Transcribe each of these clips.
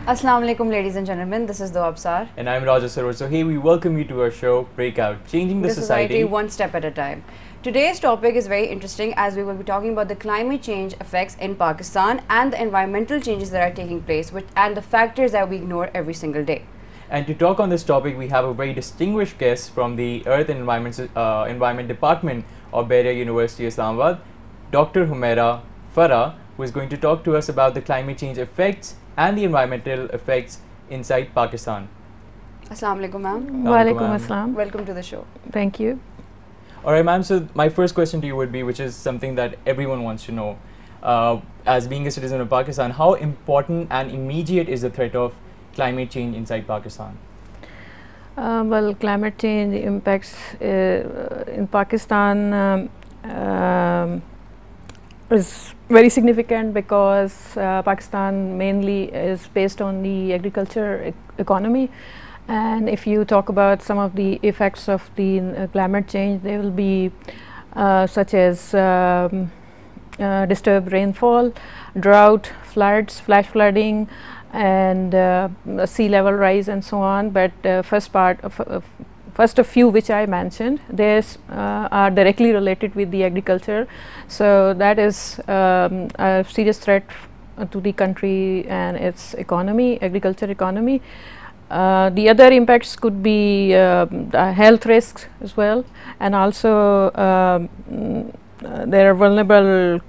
Assalamu alaikum, ladies and gentlemen. This is Doab Sar. And I'm Raja Sarwar. So, hey, we welcome you to our show, Breakout, Changing the Society One Step at a Time. Today's topic is very interesting as we will be talking about the climate change effects in Pakistan and the environmental changes that are taking place and the factors that we ignore every single day. And to talk on this topic, we have a very distinguished guest from the Earth and Environment Department of Bahria University, Islamabad, Dr. Humaira Farah, who is going to talk to us about the climate change effects and the environmental effects inside Pakistan. Assalamu alaikum, ma'am. Wa alaikum assalam. Welcome to the show. Thank you. All right, ma'am. So my first question to you would be, which is something that everyone wants to know, as being a citizen of Pakistan, how important and immediate is the threat of climate change inside Pakistan? Well, climate change impacts in Pakistan is very significant because Pakistan mainly is based on the agriculture economy, and if you talk about some of the effects of the climate change, they will be such as disturbed rainfall, drought, floods, flash flooding, and sea level rise and so on. But first a few which I mentioned, these are directly related with the agriculture, so that is a serious threat to the country and its economy, agriculture economy. The other impacts could be the health risks as well, and also there are vulnerable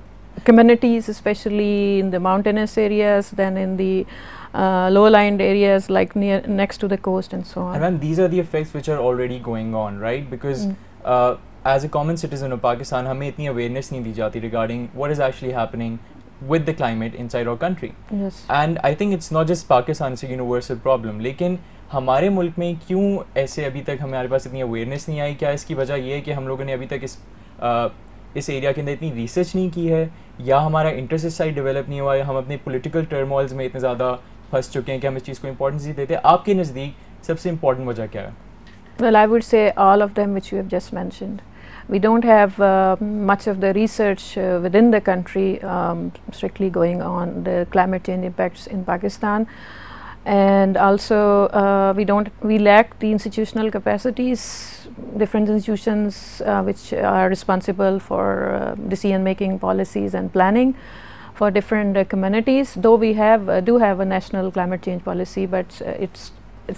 communities, especially in the mountainous areas, then in the low-lying areas like next to the coast and so on. And then these are the effects which are already going on, right? Because as a common citizen of Pakistan, हमें इतनी awareness नहीं दी जाती regarding what is actually happening with the climate inside our country. Yes. And I think it's not just Pakistan, it's a universal problem. लेकिन हमारे मुल्क में क्यों ऐसे अभी तक हमारे पास इतनी awareness नहीं आई? क्या इसकी वजह ये है कि हम लोगों ने अभी तक इस एरिया के अंदर इतनी रिसर्च नहीं की है, या हमारा इंटरेस्ट इस साइड डेवलप नहीं हुआ है, हम अपने पॉलिटिकल टर्मोइल्स में इतने ज़्यादा फंस चुके हैं कि हम इस चीज़ को इंपॉर्टेंस नहीं देते? आपके नज़दीक सबसे इम्पोर्टेंट वजह क्या है? Well, I would say all of them which you have just mentioned. We don't have much of the research within the country strictly going on the climate change impacts in Pakistan, and also we lack the institutional capacities, different institutions which are responsible for decision making, policies and planning for different communities. Though we do have a national climate change policy, but its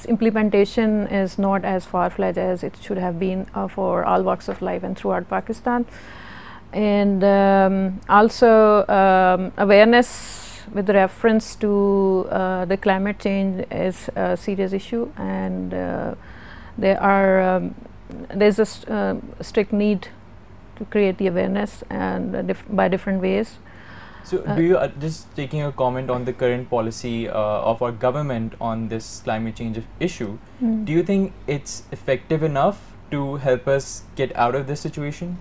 implementation is not as far-fetched as it should have been for all walks of life and throughout Pakistan. And also awareness with reference to the climate change is a serious issue, and there's a strict need to create the awareness and by different ways. So do you, just taking a comment on the current policy of our government on this climate change issue, do you think it's effective enough to help us get out of this situation?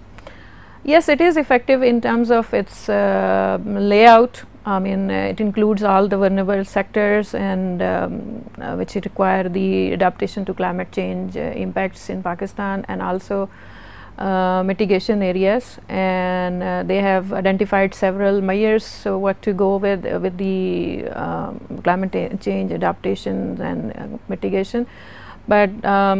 Yes, it is effective in terms of its layout. I mean, it includes all the vulnerable sectors and which require the adaptation to climate change impacts in Pakistan, and also mitigation areas, and they have identified several measures, so what to go with the climate change adaptation and mitigation. But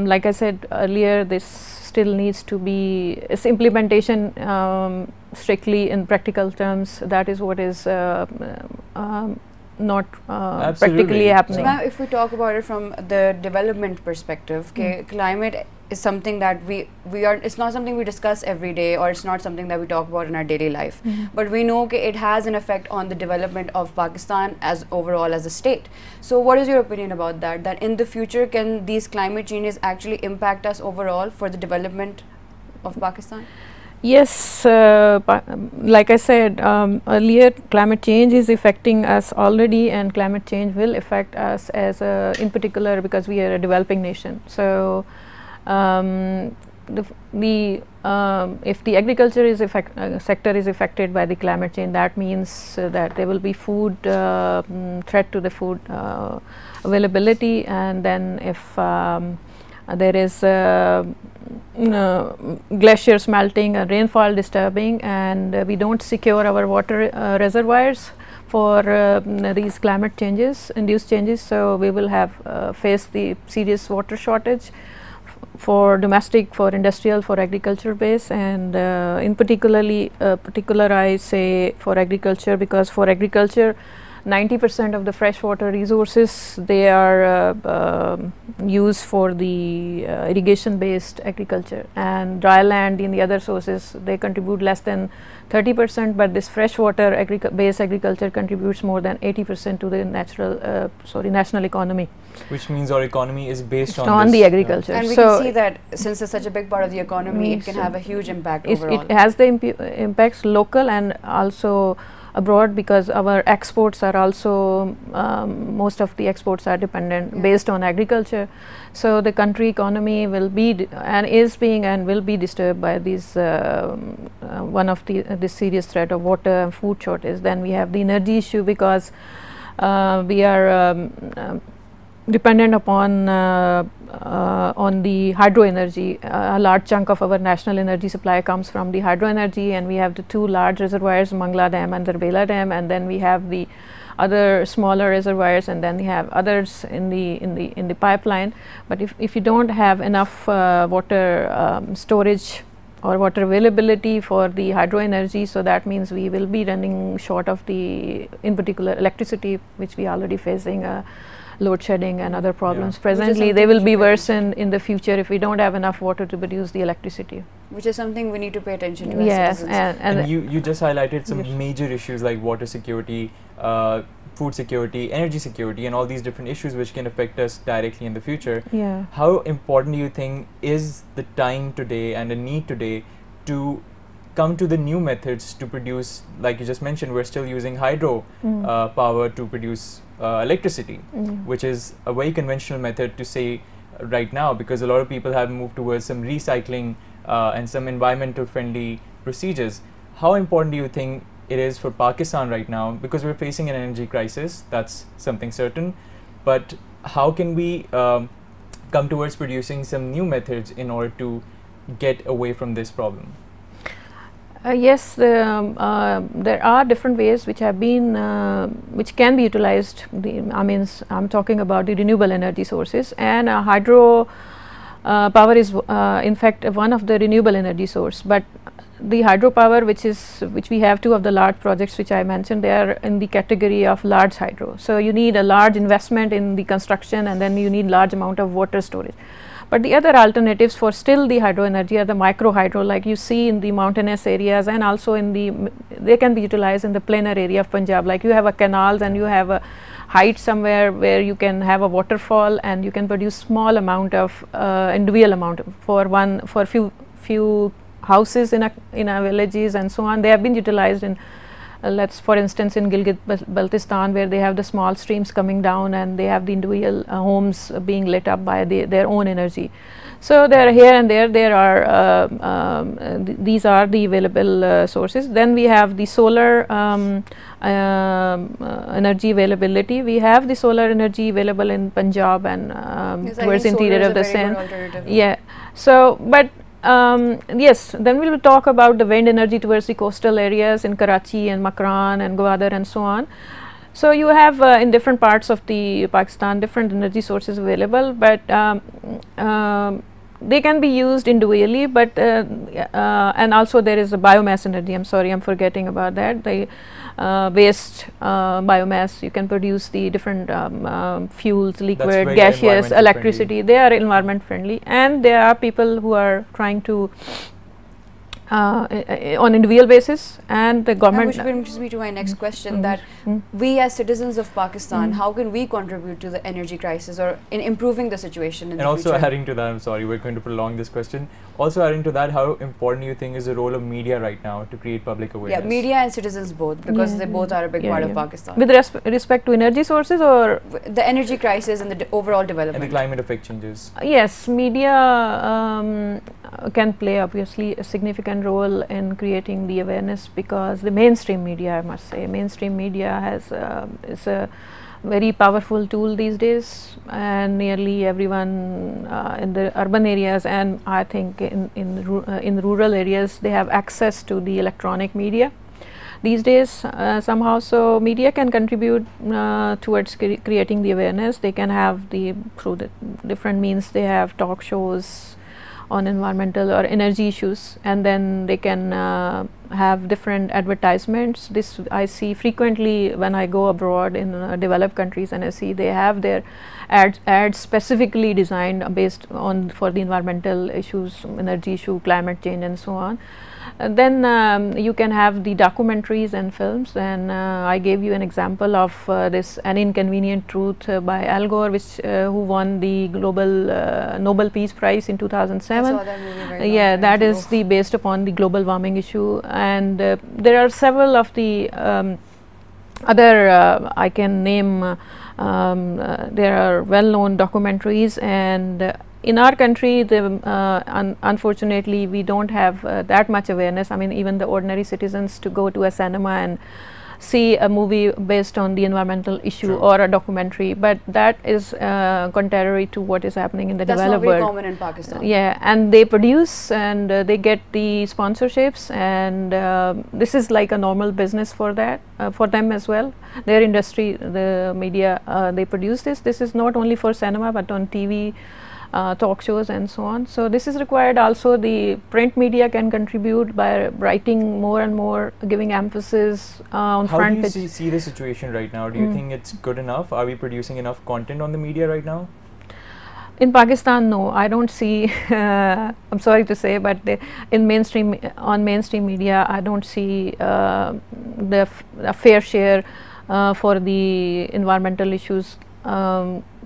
like I said earlier, this still needs to be its implementation strictly in practical terms. That is what is not practically happening. So now if we talk about it from the development perspective, climate is something that it's not something we discuss every day, or it's not something that we talk about in our daily life, but we know it has an effect on the development of Pakistan as overall as a state. So what is your opinion about that in the future, can these climate changes actually impact us overall for the development of Pakistan? Yes, like I said earlier, climate change is affecting us already, and climate change will affect us as in particular because we are a developing nation. So if the agriculture sector is affected by the climate change, that means that there will be food threat to the food availability, and then if there is glaciers melting and rainfall disturbing, and we don't secure our water reservoirs for these climate changes, induced changes. So we will have face the serious water shortage for domestic, for industrial, for agriculture base, and in particular I say for agriculture, because for agriculture 90% of the freshwater resources, they are used for the irrigation based agriculture, and dry land in the other sources, they contribute less than 30%, but this freshwater based agriculture contributes more than 80% to the national economy. Which means our economy is based on the agriculture. And we can see that since it's such a big part of the economy, it can have a huge impact overall. It has the impacts local and also abroad, because our exports are also most of the exports are dependent based on agriculture. So the country economy will be and is being and will be disturbed by these one of this serious threat of water and food shortage. Then we have the energy issue, because we are dependent upon the hydro energy. A large chunk of our national energy supply comes from the hydro energy, and we have the two large reservoirs, Mangla Dam and Darbela Dam, and then we have the other smaller reservoirs, and then we have others in the pipeline. But if you don't have enough water storage or water availability for the hydro energy, so that means we will be running short of the, in particular, electricity, which we are already facing load shedding and other problems. Presently they will be worsened in the future if we don't have enough water to produce the electricity. Which is something we need to pay attention to. Yes, and you just highlighted some major issues like water security, food security, energy security, and all these different issues which can affect us directly in the future. Yeah. How important do you think is the time today and the need today to come to the new methods to produce, like you just mentioned, we're still using hydro power to produce electricity, which is a very conventional method to say right now, because a lot of people have moved towards some recycling and some environmental friendly procedures. How important do you think it is for Pakistan right now, because we're facing an energy crisis, that's something certain, but how can we come towards producing some new methods in order to get away from this problem? Yes, there are different ways which have been, which can be utilized. I'm talking about the renewable energy sources, and hydro power is in fact one of the renewable energy source. But the hydropower, which we have two of the large projects which I mentioned, they are in the category of large hydro. So you need a large investment in the construction, and then you need large amount of water storage. But the other alternatives for still the hydro energy are the micro hydro, like you see in the mountainous areas, and also in they can be utilized in the plainer area of Punjab. Like you have a canals and you have a height somewhere where you can have a waterfall, and you can produce small amount of individual amount for few houses in a villages and so on. They have been utilized in for instance in Gilgit-Baltistan, where they have the small streams coming down and they have the individual homes being lit up by their own energy. So there here and there are these are the available sources. Then we have the solar energy availability. We have the solar energy available in Punjab and towards interior of the Sindh. Yeah. So but yes, then we will talk about the wind energy towards the coastal areas in Karachi and Makran and Gwadar and so on. So you have in different parts of the Pakistan different energy sources available, but they can be used individually, but and also there is a biomass energy. I'm sorry, I'm forgetting about that. The waste biomass, you can produce the different fuels, liquid, gaseous, electricity. They are environment friendly, and there are people who are trying to on individual basis, and the government. Which brings me to my next question, that we as citizens of Pakistan, how can we contribute to the energy crisis or in improving the situation in the future? And also adding to that, I'm sorry, we're going to prolong this question. Also adding to that, how important do you think is the role of media right now to create public awareness? Yeah, media and citizens both, because they both are a big part of Pakistan. With respect to energy sources or? The energy crisis and the overall development. And the climate effect changes. Yes, media can play obviously a significant role in creating the awareness, because the mainstream media, I must say, mainstream media has is a very powerful tool these days, and nearly everyone in the urban areas, and I think in rural areas, they have access to the electronic media these days somehow. So media can contribute towards creating the awareness. They can have through the different means, they have talk shows on environmental or energy issues, and then they can have different advertisements. This I see frequently when I go abroad in developed countries, and I see they have their ads specifically designed based on for the environmental issues, energy issue, climate change, and so on. Then you can have the documentaries and films, and I gave you an example of this An Inconvenient Truth by Al Gore, which who won the global Nobel Peace Prize in 2007. I saw that movie very Yeah, long that time is ago. based upon the global warming issue, and there are several of the other I can name. There are well-known documentaries, and in our country, unfortunately, we don't have that much awareness. I mean, even the ordinary citizens to go to a cinema and see a movie based on the environmental issue True. or a documentary, but that is contrary to what is happening in the That's not developed very world. common in Pakistan. Yeah, and they produce and they get the sponsorships, and this is like a normal business for that for them as well. Their industry, the media, they produce this. This is not only for cinema but on TV. Talk shows and so on. So this is required. Also, the print media can contribute by writing more and more, giving emphasis on How front do page. you see the situation right now? Do you think it's good enough? Are we producing enough content on the media right now? In Pakistan, no, I don't see. I'm sorry to say, but in mainstream media, I don't see a fair share for the environmental issues.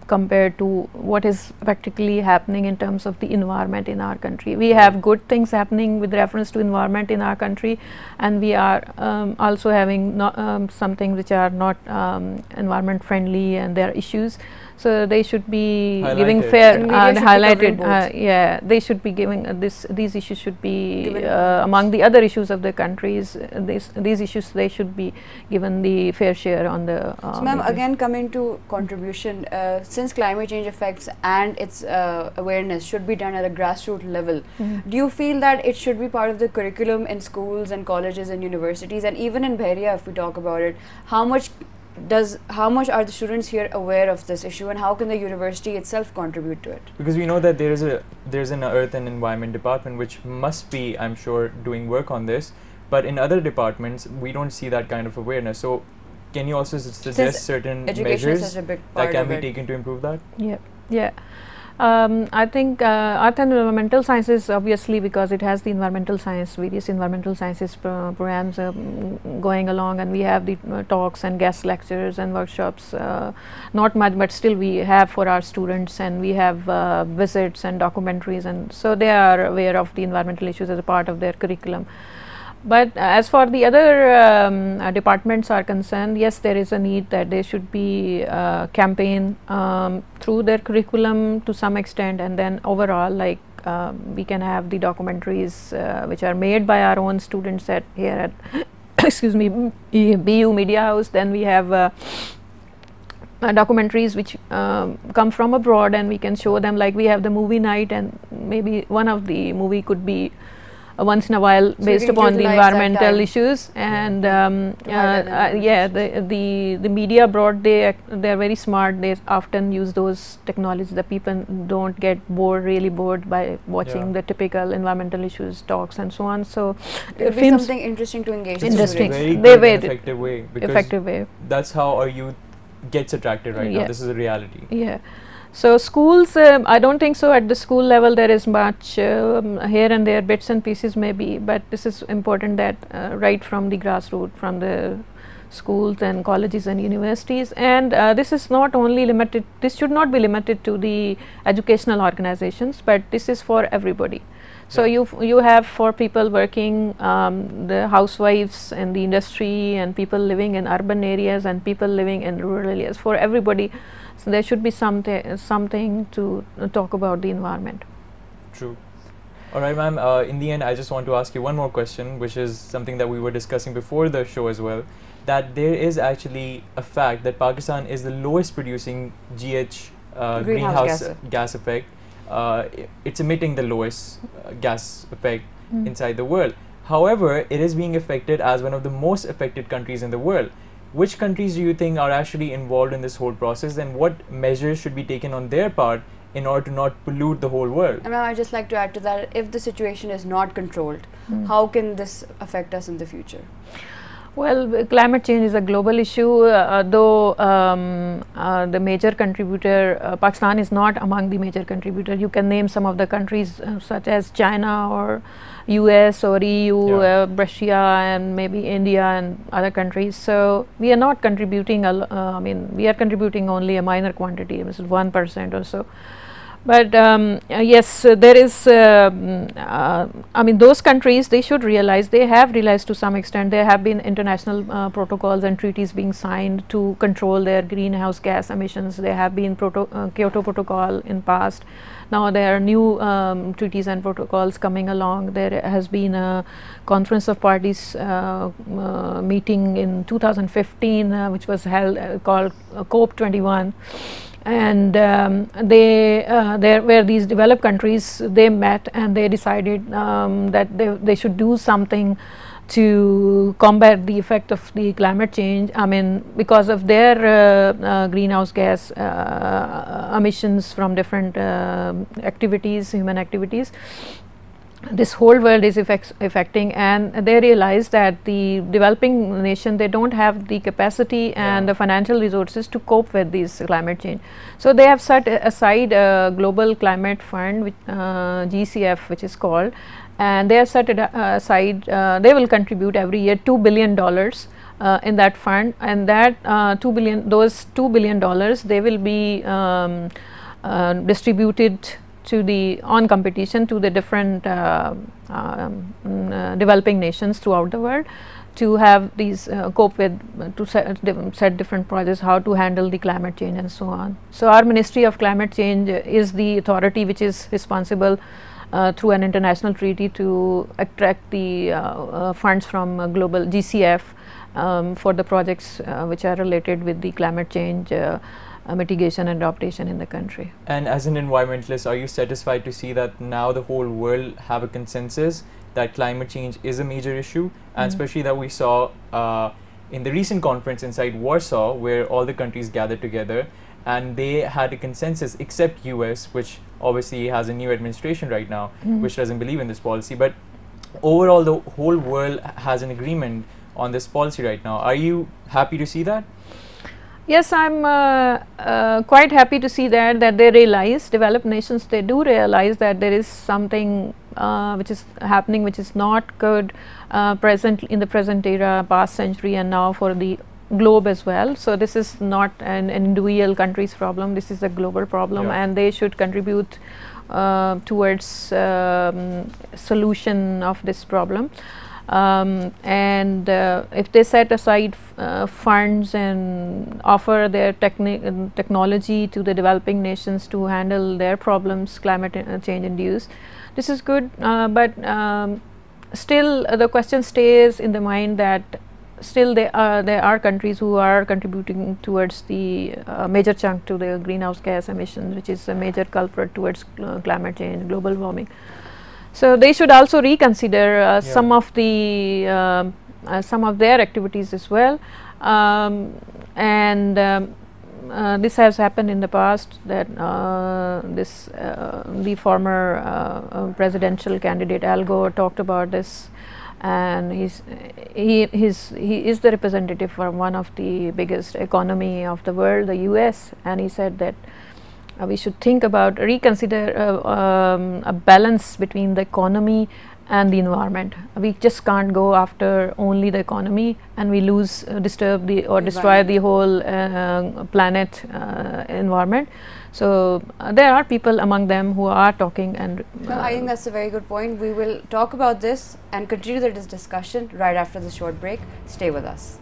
Compared to what is practically happening in terms of the environment in our country. We have good things happening with reference to environment in our country, and we are also having some things which are not environment friendly, and there are issues. So they should be giving fair, And media should be highlighted. covering both. Yeah, they should be giving these issues should be among the other issues of the countries. These issues, they should be given the fair share on the. So, ma'am, again coming to contribution, since climate change effects and its awareness should be done at a grassroots level, do you feel that it should be part of the curriculum in schools and colleges and universities, and even in Bahria, if we talk about it, how much are the students here aware of this issue, and how can the university itself contribute to it? Because we know that there's an Earth and Environment department which must be, I'm sure, doing work on this, but in other departments we don't see that kind of awareness. So can you also suggest certain education is measures such a big that part can of be it. taken to improve that? Yeah. I think Earth and Environmental Sciences, obviously, because it has the environmental science, various environmental sciences programs going along, and we have the talks and guest lectures and workshops, not much, but still we have for our students, and we have visits and documentaries, and so they are aware of the environmental issues as a part of their curriculum. But as for the other departments are concerned, yes, there is a need that there should be a campaign through their curriculum to some extent, and then overall, like we can have the documentaries which are made by our own students here at excuse me, BU Media House. Then we have documentaries which come from abroad, and we can show them, like we have the movie night, and maybe one of the movie could be once in a while based upon the environmental issues, and the media abroad, they are very smart. They often use those technologies that people don't get really bored by watching the typical environmental issues talks and so on. So it would be something interesting to engage with. Interesting. Very They good and effective way, because that's how our youth gets attracted right now. This is a reality. Yeah. So schools, I don't think so at the school level there is much, here and there bits and pieces maybe, but this is important that right from the grassroots, from the schools and colleges and universities, and this is not only limited, this should not be limited to the educational organizations, but this is for everybody. So you have for people working, the housewives and the industry, and people living in urban areas and people living in rural areas, for everybody. So there should be something to talk about the environment. True. All right, ma'am. In the end, I just want to ask you one more question, which is something that we were discussing before the show as well. that there is actually a fact that Pakistan is the lowest producing GH greenhouse gas effect. It's emitting the lowest gas effect inside the world. However, it is being affected as one of the most affected countries in the world. Which countries do you think are actually involved in this whole process, and what measures should be taken on their part in order to not pollute the whole world? And I'd just like to add to that, if the situation is not controlled, how can this affect us in the future? Well, climate change is a global issue, though the major contributor, Pakistan is not among the major contributor. You can name some of the countries such as China or US or EU, Russia, and maybe India and other countries. So we are not contributing, I mean, we are contributing only a minor quantity, this is 1% or so. But yes, there is, I mean, those countries, they should realize, they have realized to some extent, there have been international protocols and treaties being signed to control their greenhouse gas emissions. There have been Kyoto Protocol in past. Now there are new treaties and protocols coming along. There has been a Conference of Parties meeting in 2015, which was held called COP21. And there were these developed countries, they met and they decided that they should do something to combat the effect of the climate change. I mean, because of their greenhouse gas emissions from different activities, human activities, this whole world is affecting, and they realize that the developing nation, they don't have the capacity and the financial resources to cope with this climate change. So they have set aside a global climate fund, which, GCF, which is called, and they have set it aside, they will contribute every year $2 billion in that fund, and that those $2 billion, they will be distributed to the competition to the different developing nations throughout the world to have these cope with, to set different projects, how to handle the climate change and so on. So our Ministry of Climate Change is the authority which is responsible through an international treaty to attract the funds from global GCF for the projects which are related with the climate change mitigation and adaptation in the country. And as an environmentalist, are you satisfied to see that now the whole world have a consensus that climate change is a major issue, and especially that we saw in the recent conference inside Warsaw, where all the countries gathered together and they had a consensus except US, which obviously has a new administration right now, which doesn't believe in this policy, but overall the whole world has an agreement on this policy right now. Are you happy to see that? Yes, I'm quite happy to see that they realize, developed nations, they do realize that there is something which is happening which is not good present in the present era, past century, and now for the globe as well. So this is not an individual country's problem, this is a global problem, and they should contribute towards solution of this problem. And if they set aside funds and offer their technology to the developing nations to handle their problems, climate change induced, this is good, but still the question stays in the mind that still there are countries who are contributing towards the major chunk to the greenhouse gas emissions, which is a major culprit towards climate change, global warming. So they should also reconsider some of the some of their activities as well, and this has happened in the past, that the former presidential candidate Al Gore talked about this, and he is the representative for one of the biggest economy of the world, the US, and he said that we should think about, reconsider a balance between the economy and the environment. We just can't go after only the economy and we disturb or destroy the whole planet environment. So there are people among them who are talking, and no, I think that's a very good point. We will talk about this and continue this discussion right after the short break. Stay with us.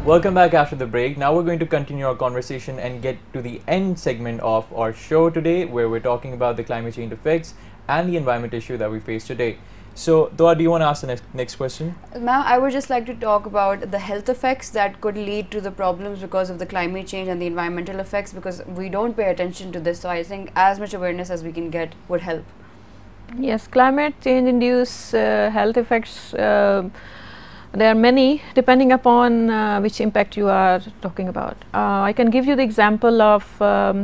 Welcome back after the break. Now we're going to continue our conversation and get to the end segment of our show today, where we're talking about the climate change effects and the environment issue that we face today. So, Dua, do you want to ask the next question? Ma'am, I would just like to talk about the health effects that could lead to the problems because of the climate change and the environmental effects, because we don't pay attention to this. So I think as much awareness as we can get would help. Yes, climate change induce health effects. There are many, depending upon which impact you are talking about. I can give you the example of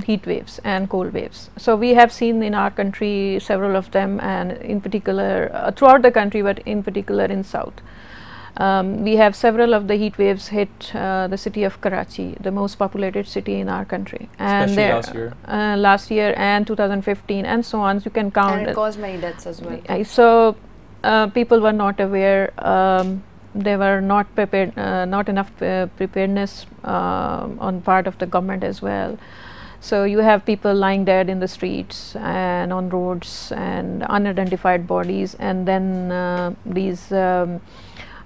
heat waves and cold waves. So we have seen in our country several of them, and in particular throughout the country, but in particular in South. We have several of the heat waves hit the city of Karachi, the most populated city in our country. And Especially last year and 2015 and so on. So you can count. And it caused many deaths as well. So people were not aware. They were not prepared, not enough preparedness on part of the government as well. So you have people lying dead in the streets and on roads and unidentified bodies, and then these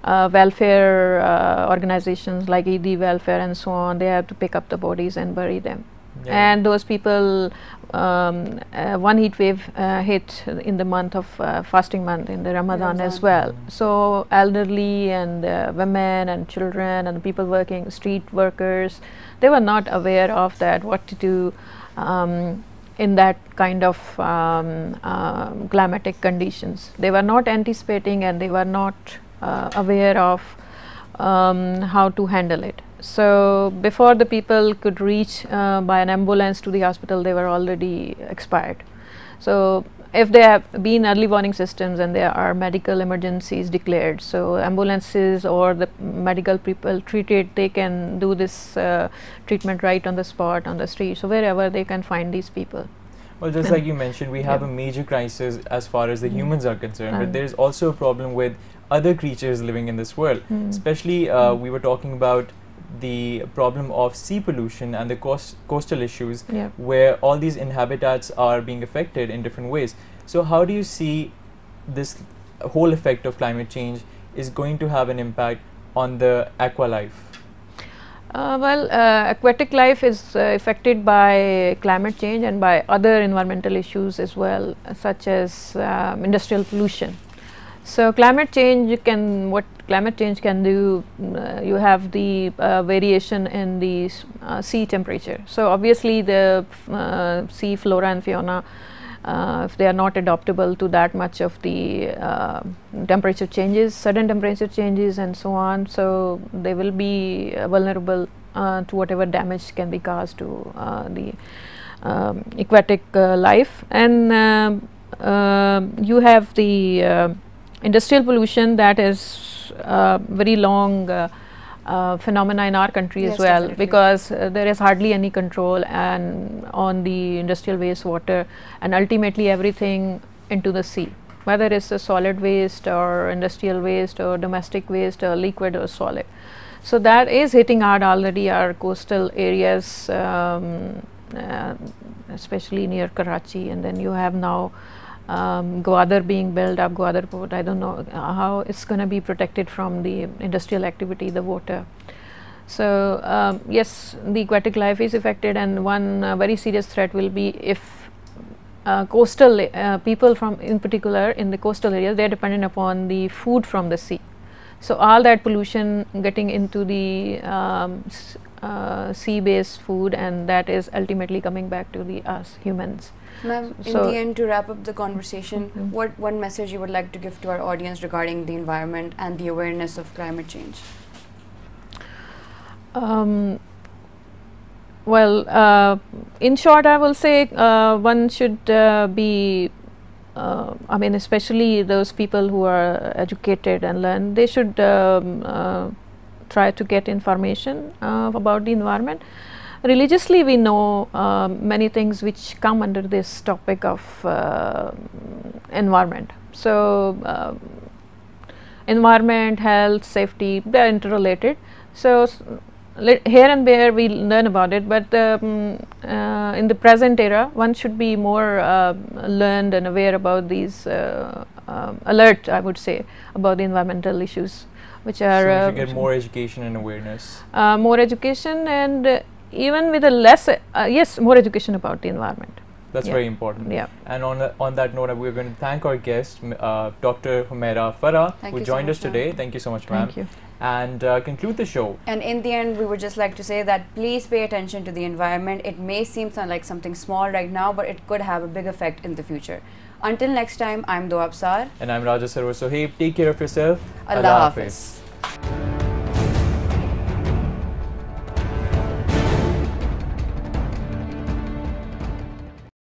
welfare organizations like ED Welfare and so on, they have to pick up the bodies and bury them. Yeah. And those people, one heat wave hit in the month of fasting month, in the Ramadan as well. So elderly and women and children and people working, street workers, they were not aware of that, what to do in that kind of climatic conditions. They were not anticipating, and they were not aware of how to handle it. So before the people could reach by an ambulance to the hospital, they were already expired. So if there have been early warning systems and there are medical emergencies declared, so ambulances or the medical people treated, they can do this treatment right on the spot, on the street, so wherever they can find these people. Well, just like you mentioned, we have a major crisis as far as the humans are concerned, but there is also a problem with other creatures living in this world. Especially we were talking about the problem of sea pollution and the coastal issues, where all these inhabitants are being affected in different ways. So how do you see this whole effect of climate change is going to have an impact on the aqua life? Aquatic life is affected by climate change and by other environmental issues as well, such as industrial pollution. So climate change what climate change can do, you have the variation in the sea temperature. So obviously the sea flora and fauna, if they are not adaptable to that much of the temperature changes, sudden temperature changes and so on, so they will be vulnerable to whatever damage can be caused to the aquatic life. And you have the industrial pollution, that is very long phenomena in our country as well, definitely. Because there is hardly any control and on the industrial wastewater, and ultimately everything into the sea, whether it's a solid waste or industrial waste or domestic waste or liquid or solid. So that is hitting hard already our coastal areas, especially near Karachi, and then you have now Gwadar being built up, Gwadar port. I don't know how it's going to be protected from the industrial activity, the water. So yes, the aquatic life is affected, and one very serious threat will be if coastal people from, in particular in the coastal areas, they are dependent upon the food from the sea. So all that pollution getting into the sea-based food, and that is ultimately coming back to the us humans. Ma'am, in the end, to wrap up the conversation, what one message you would like to give to our audience regarding the environment and the awareness of climate change? In short, I will say one should be, I mean, especially those people who are educated and learn, they should try to get information about the environment. Religiously, we know many things which come under this topic of environment. So environment, health, safety, they are interrelated. So here and there we learn about it, but in the present era, one should be more learned and aware about these alert, I would say, about the environmental issues which are So we should get more education and awareness. more education, and even with a less yes, more education about the environment. That's Yeah. very important. Yeah. And on that note, we're going to thank our guest, Dr. Humaira Farah, Thank who you so joined much, us today. ma'am. Thank you so much, ma'am. Thank you. And conclude the show. And in the end, we would just like to say that please pay attention to the environment. It may seem like something small right now, but it could have a big effect in the future. Until next time, I'm Doab Sar. And I'm Raja Sarwar Sohaib. Take care of yourself. Allah Hafiz.